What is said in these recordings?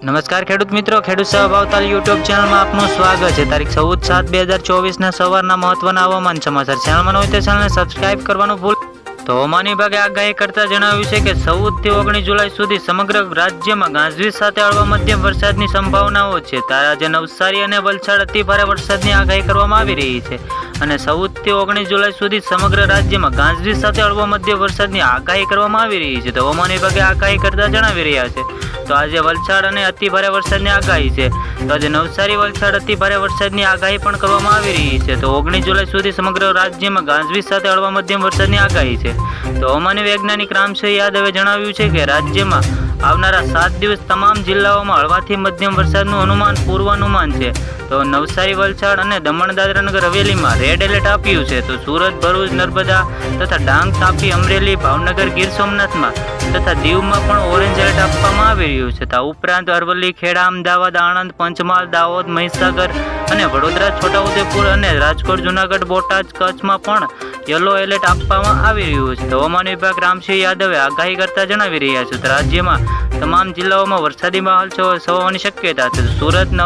નમસ્કાર ખેડૂત મિત્રો, ખેડૂત સેવા ભાવતાલ યુટ્યુબ ચેનલમાં આપનું સ્વાગત છે। તારીખ 14/7/2024 સવારના મહત્વના હવામાન સમાચાર ચેનલમાં હોય તો ચેનલને સબસ્ક્રાઇબ કરવાનું ભૂલ। તો હવામાન વિભાગે આગાહી કરતા જણાવ્યું છે કે 14 થી 19 જુલાઈ સુધી સમગ્ર રાજ્યમાં ગાજવીજ સાથે હળવા મધ્યમ વરસાદની સંભાવનાઓ છે। આજે નવસારી અને વલસાડ અતિ ભારે વરસાદની આગાહી કરવામાં આવી રહી છે અને 14 થી 19 જુલાઈ સુધી સમગ્ર રાજ્યમાં ગાજવીજ સાથે હળવા મધ્યમ વરસાદની આગાહી કરવામાં આવી રહી છે। તો હવામાન વિભાગે આગાહી કરતા જણાવી રહ્યા છે। તો આજે વલસાડ અને અતિ ભારે વરસાદની આગાહી છે। તો આજે નવસારી વલસાડ અતિ ભારે વરસાદની આગાહી પણ કરવામાં આવી રહી છે। તો 19 જુલાઈ સુધી સમગ્ર રાજ્યમાં ગાજવીજ સાથે હળવા મધ્યમ વરસાદની આગાહી છે। તો હવામાન વૈજ્ઞાનિક રામસિંહ યાદવે જણાવ્યું છે કે રાજ્યમાં આવનારા 7 દિવસ તમામ જિલ્લાઓમાં હળવાથી મધ્યમ વરસાદનું અનુમાન પૂર્વાનુમાન છે। તો નવસારી વલસાડ અને દમણ દાદરા નગર હવેલીમાં રેડ એલર્ટ આપ્યું છે। તો સુરત ભરૂચ નર્મદા તથા ડાંગ તાપી અમરેલી ભાવનગર ગીર સોમનાથમાં તથા દીવમાં પણ ઓરેન્જ એલર્ટ આપવામાં આવી રહ્યું છે। આ ઉપરાંત અરવલ્લી ખેડા અમદાવાદ આણંદ પંચમહાલ દાહોદ મહીસાગર અને વડોદરા છોટાઉદેપુર અને રાજકોટ જુનાગઢ બોટાદ કચ્છમાં પણ યલો એલર્ટ આપવામાં આવી રહ્યું છે। હવામાન વિભાગ રામસિંહ યાદવે આગાહી કરતા જણાવી રહ્યા છે તો રાજ્યમાં તમામ જિલ્લાઓમાં વરસાદી માહોલ હોવાની શક્યતા છે। સુરત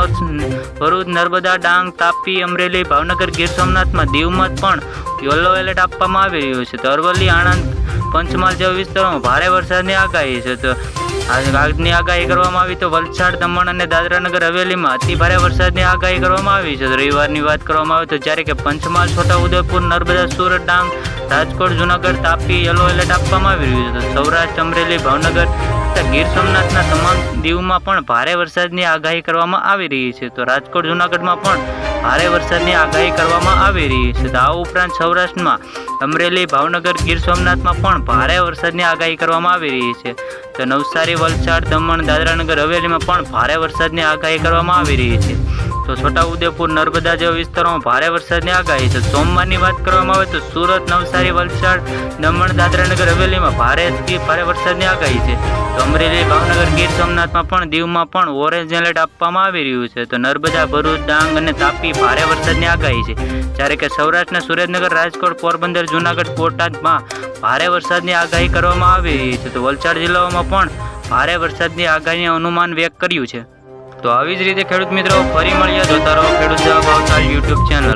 ભરૂચ નર્મદા ડાંગ તાપી અમરેલી ભાવનગર ગીર સોમનાથમાં દીવમાં પણ યલો એલર્ટ આપવામાં આવી રહ્યું છે। તો અરવલ્લી આણંદ પંચમહાલ જેવા વિસ્તારોમાં ભારે વરસાદની આગાહી છે। તો આજની આગાહી કરવામાં આવી તો વલસાડ દમણ અને દાદરાનગર હવેલીમાં અતિ ભારે વરસાદની આગાહી કરવામાં આવી છે। તો રવિવારની વાત કરવામાં આવે તો જ્યારે કે પંચમહાલ છોટાઉદેપુર નર્મદા સુરત ડાંગ રાજકોટ જુનાગઢ તાપી યલો એલર્ટ આપવામાં આવી રહ્યું છે। તો સૌરાષ્ટ્ર અમરેલી ભાવનગર તથા ગીર સોમનાથના તમામ દીવમાં પણ ભારે વરસાદની આગાહી કરવામાં આવી રહી છે। તો રાજકોટ જુનાગઢમાં પણ ભારે વરસાદની આગાહી કરવામાં આવી રહી છે। તો આ ઉપરાંત સૌરાષ્ટ્રમાં અમરેલી ભાવનગર ગીર સોમનાથમાં પણ ભારે વરસાદની આગાહી કરવામાં આવી રહી છે। તો નવસારી વલસાડ દમણ દાદરાનગર હવેલીમાં પણ ભારે વરસાદની આગાહી કરવામાં આવી રહી છે। તો છોટાઉદેપુર નર્મદા જેવા વિસ્તારોમાં ભારે વરસાદની આગાહી છે। સોમવારની વાત કરવામાં આવે તો સુરત નવસારી વલસાડ દમણ દાદરાનગર હવેલીમાં ભારે વરસાદની આગાહી છે। તો અમરેલી ભાવનગર ગીર સોમનાથમાં પણ દીવમાં પણ ઓરેન્જ એલર્ટ આપવામાં આવી રહ્યું છે। તો નર્મદા ભરૂચ ડાંગ અને તાપી ભારે વરસાદની આગાહી છે જ્યારે કે સૌરાષ્ટ્રના સુરેન્દ્રનગર રાજકોટ પોરબંદર જુનાગઢ બોટાદમાં ભારે વરસાદની આગાહી કરવામાં આવી રહી છે। તો વલસાડ જિલ્લાઓમાં પણ ભારે વરસાદની આગાહીનું અનુમાન વ્યક્ત કર્યું છે। તો આવી જ રીતે ખેડૂત મિત્રો ફરી મળીએ જોતા રહો ખેડૂત સેવા ભાવતાલ યુટ્યુબ ચેનલ।